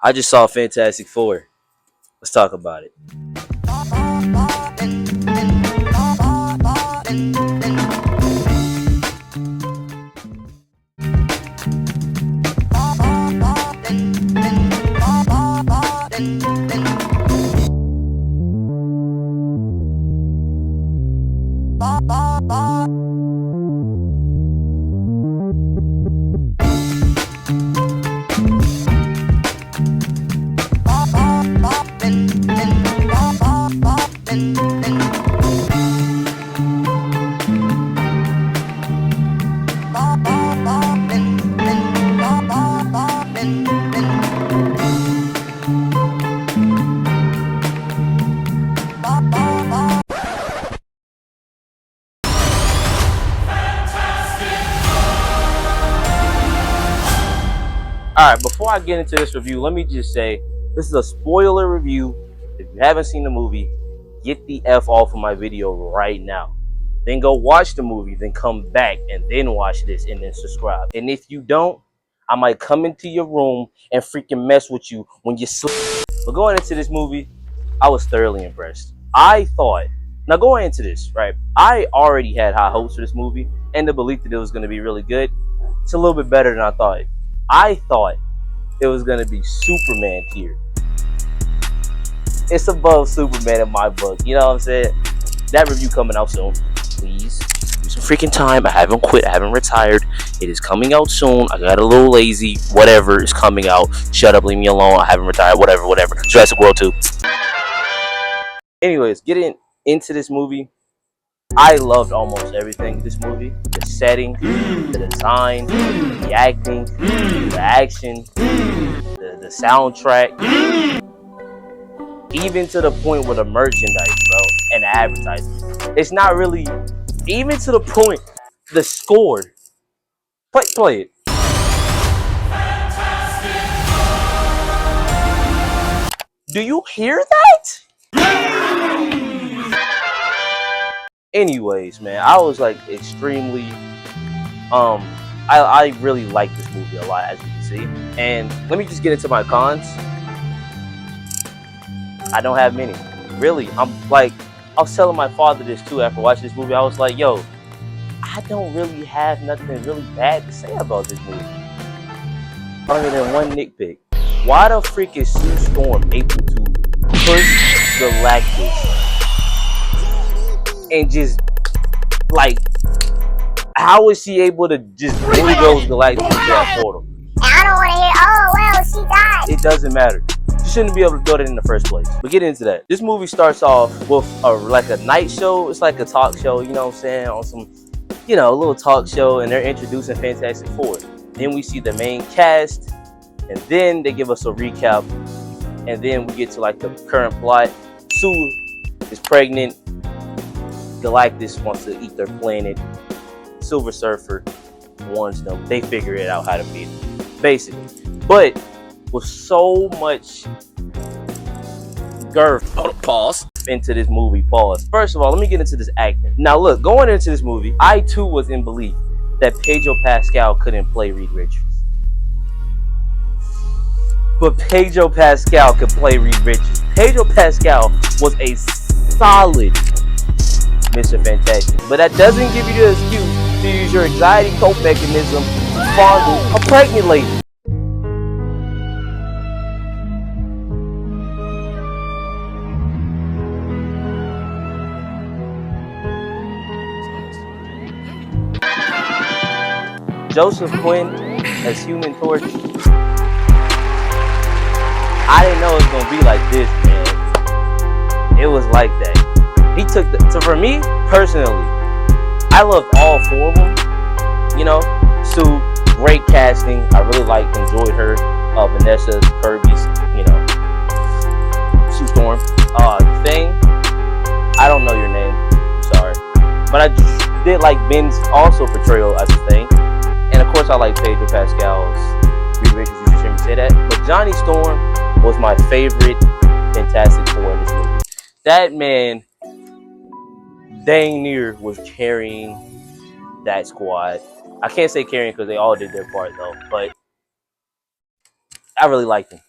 I just saw Fantastic Four. Let's talk about it. Alright, before I get into this review, let me just say this is a spoiler review. If you haven't seen the movie, get the F off of my video right now. Then go watch the movie, then come back and then watch this and then subscribe. And if you don't, I might come into your room and freaking mess with you when you sleep. But going into this movie, I was thoroughly impressed. I thought, now going into this, right, I already had high hopes for this movie and the belief that it was going to be really good. It's a little bit better than I thought. I thought it was going to be Superman tier. It's above Superman in my book. You know what I'm saying? That review coming out soon. Please, give me some freaking time. I haven't quit. I haven't retired. It is coming out soon. I got a little lazy. Whatever is coming out. Shut up. Leave me alone. I haven't retired. Whatever. Jurassic World 2. Anyways, getting into this movie. I loved almost everything in this movie. The setting, the design, the acting, the action, the soundtrack, even to the point with the merchandise, bro, and the advertising. It's not really, even to the point, the score. Play it. Do you hear that? Anyways, man, I was like extremely I really like this movie a lot, as you can see. And let me just get into my cons. I don't have many. Really, I was telling my father this too after watching this movie. I was like, yo, I don't really have nothing really bad to say about this movie. Other than one nitpick. Why the freak is Sue Storm able to push Galactus and just, like, how is she able to just bulldoze Galactus into that portal? I don't want to hear, oh, well, she died. It doesn't matter. She shouldn't be able to do that in the first place. But get into that. This movie starts off with like a night show. It's like a talk show, you know what I'm saying? On some, a little talk show, and they're introducing Fantastic Four. Then we see the main cast, and then they give us a recap, and then we get to like the current plot. Sue is pregnant. Galactus wants to eat their planet. Silver Surfer warns them. They figure it out how to beat it, basically. But with so much girth into this movie, pause. First of all, let me get into this acting. Now look, going into this movie, I too was in belief that Pedro Pascal couldn't play Reed Richards. But Pedro Pascal could play Reed Richards. Pedro Pascal was a solid Mr. Fantastic. But that doesn't give you the excuse to use your anxiety cope mechanism to fondle a pregnant lady. Joseph Quinn as Human Torch. I didn't know it was gonna be like this, man. It was like that. He took so for me personally, I loved all four of them. Sue, great casting. I really enjoyed her. Vanessa Kirby's, Sue Storm. Thing, I don't know your name. I'm sorry, but I just did like Ben's also portrayal as a Thing, and of course I like Pedro Pascal's Reed Richards. You just hear me say that. But Johnny Storm was my favorite Fantastic Four in this movie. That man dang near was carrying that squad. I can't say carrying because they all did their part though, but I really liked him.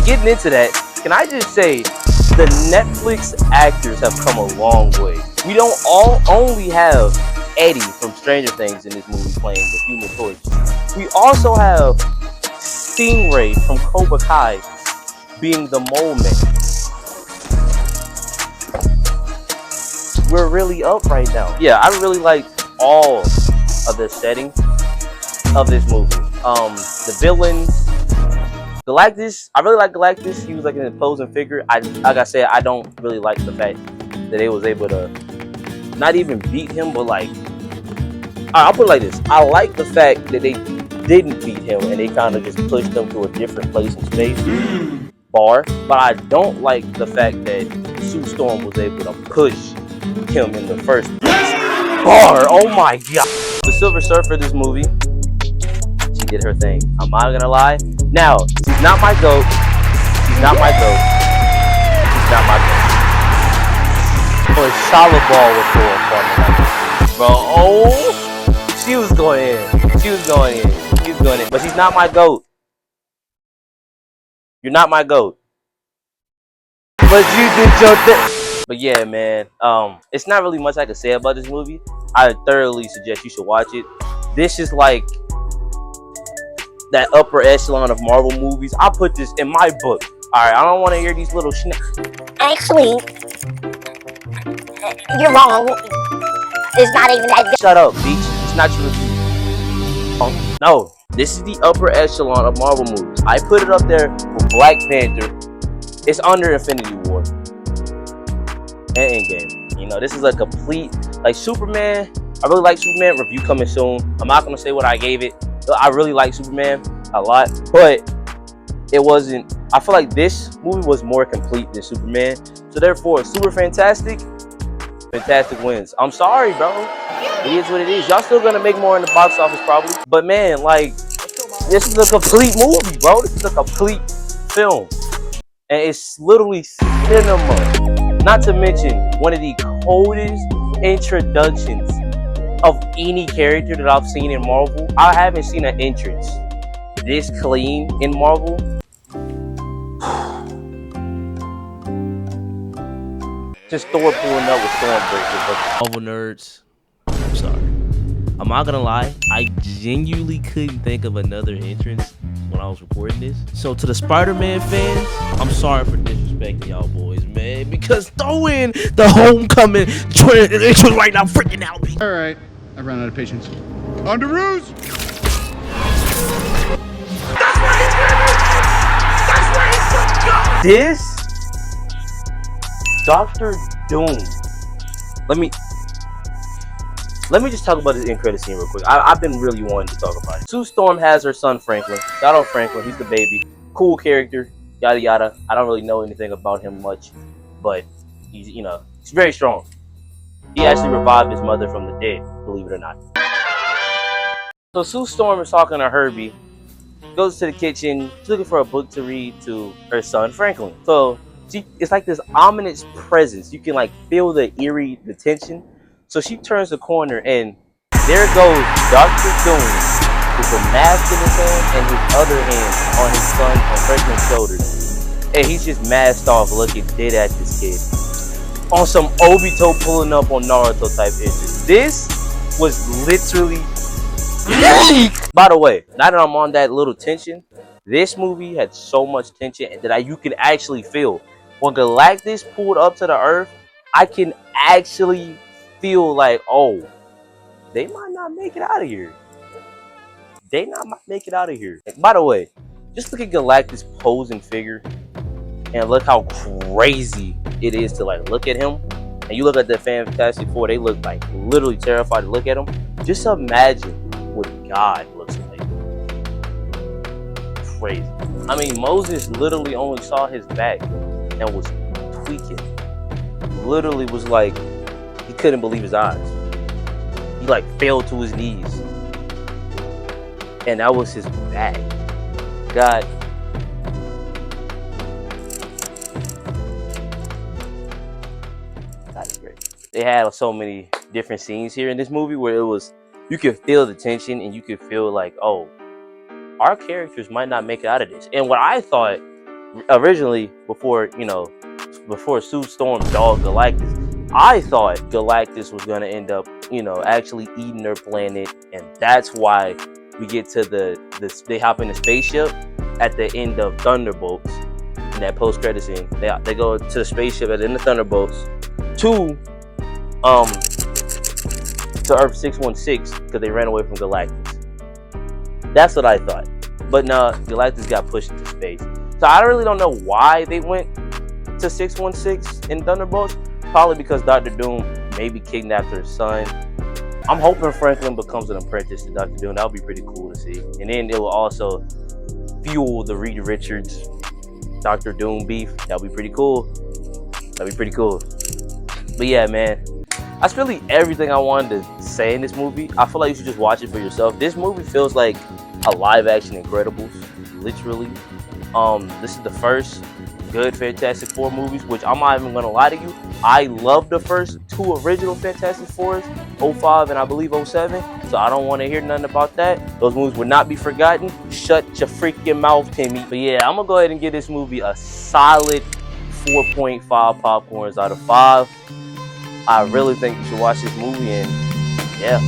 And getting into that, can I just say, the Netflix actors have come a long way. We don't all only have Eddie from Stranger Things in this movie playing the Human Torch. We also have Stingray from Cobra Kai being the Mole Man. We're really up right now. Yeah, I really like all of the setting of this movie. The villains, Galactus. I really like Galactus. He was like an imposing figure. Like I said, I don't really like the fact that they was able to not even beat him, but like, I'll put it like this. I like the fact that they didn't beat him and they kind of just pushed him to a different place in space. Bar. But I don't like the fact that Sue Storm was able to push him in the first place. Bar. Oh my god. The Silver Surfer, this movie, she did her thing. I'm not gonna lie. Now, she's not my GOAT. She's not my GOAT. She's not my GOAT. But solid ball was going for me. Bro, oh, she was going in. She was going in. She was going in. But she's not my GOAT. You're not my GOAT. But you did your thing. But yeah, man. It's not really much I can say about this movie. I thoroughly suggest you should watch it. This is like that upper echelon of Marvel movies. I'll put this in my book. Alright, I don't want to hear these little Actually, you're wrong. It's not even that good. Shut up, bitch. It's not your review. No, this is the upper echelon of Marvel movies. I put it up there with Black Panther. It's under Infinity War and Endgame. You know, this is a complete, like, Superman. I really like Superman. Review coming soon. I'm not gonna say what I gave it. I really like Superman a lot, but it wasn't. I feel like this movie was more complete than Superman. So therefore, Super Fantastic wins. I'm sorry, bro. It is what it is. Y'all still gonna make more in the box office probably, but man, like, this is a complete movie, bro. This is a complete film, and it's literally cinema. Not to mention one of the coldest introductions of any character that I've seen in Marvel. I haven't seen an entrance this clean in Marvel. Just Thor pulling up with Stormbreaker. But Marvel nerds, I'm sorry. I'm not gonna lie, I genuinely couldn't think of another entrance when I was recording this. So to the Spider-Man fans, I'm sorry for disrespecting y'all boys, man, because throwing the Homecoming entrance right now freaking out me. All right, I've run out of patience. On to Ruse! This Doctor Doom. Let me just talk about this end credit scene real quick. I've been really wanting to talk about it. Sue Storm has her son Franklin. Shout out Franklin, he's the baby. Cool character, yada yada. I don't really know anything about him much, but he's, you know, he's very strong. He actually revived his mother from the dead, believe it or not. So Sue Storm is talking to Herbie. Goes to the kitchen. She's looking for a book to read to her son Franklin. So it's like this ominous presence. You can like feel the eerie, the tension. So she turns the corner and there goes Dr. Doom with a mask in his hand and his other hand on his son on Franklin's shoulders. And he's just masked off looking dead at this kid. On some Obito pulling up on Naruto type interest. This was literally By the way, now that I'm on that little tension, this movie had so much tension that you can actually feel. When Galactus pulled up to the Earth, I can actually feel like, oh, they might not make it out of here. They might make it out of here. By the way, just look at Galactus' posing figure and look how crazy it is to like look at him. And you look at the Fantastic Four, they look like literally terrified to look at him. Just imagine what God looks like. Crazy. I mean, Moses literally only saw his back and was tweaking. Literally was like, he couldn't believe his eyes. He like fell to his knees. And that was his back. God. That's great. They had so many different scenes here in this movie where it was, you could feel the tension and you could feel like, oh, our characters might not make it out of this. And what I thought originally, before Sue Storm dogged Galactus, I thought Galactus was gonna end up, actually eating their planet, and that's why we get to they hop in the spaceship at the end of Thunderbolts in that post-credit scene. They go to the spaceship at the end of Thunderbolts to Earth 616 because they ran away from Galactus. That's what I thought. But no, Galactus got pushed into space. So I really don't know why they went to 616 in Thunderbolts. Probably because Doctor Doom maybe kidnapped her son. I'm hoping Franklin becomes an apprentice to Doctor Doom. That would be pretty cool to see. And then it will also fuel the Reed Richards Doctor Doom beef. That would be pretty cool. But yeah, man, that's really everything I wanted to say in this movie. I feel like you should just watch it for yourself. This movie feels like a live action Incredibles, literally. This is the first good Fantastic Four movies, which I'm not even gonna lie to you, I love the first two original Fantastic Fours, 05 and I believe 07, so I don't want to hear nothing about that. Those movies will not be forgotten. Shut your freaking mouth, Timmy. But yeah, I'm gonna go ahead and give this movie a solid 4.5 popcorns out of 5. I really think you should watch this movie, and yeah.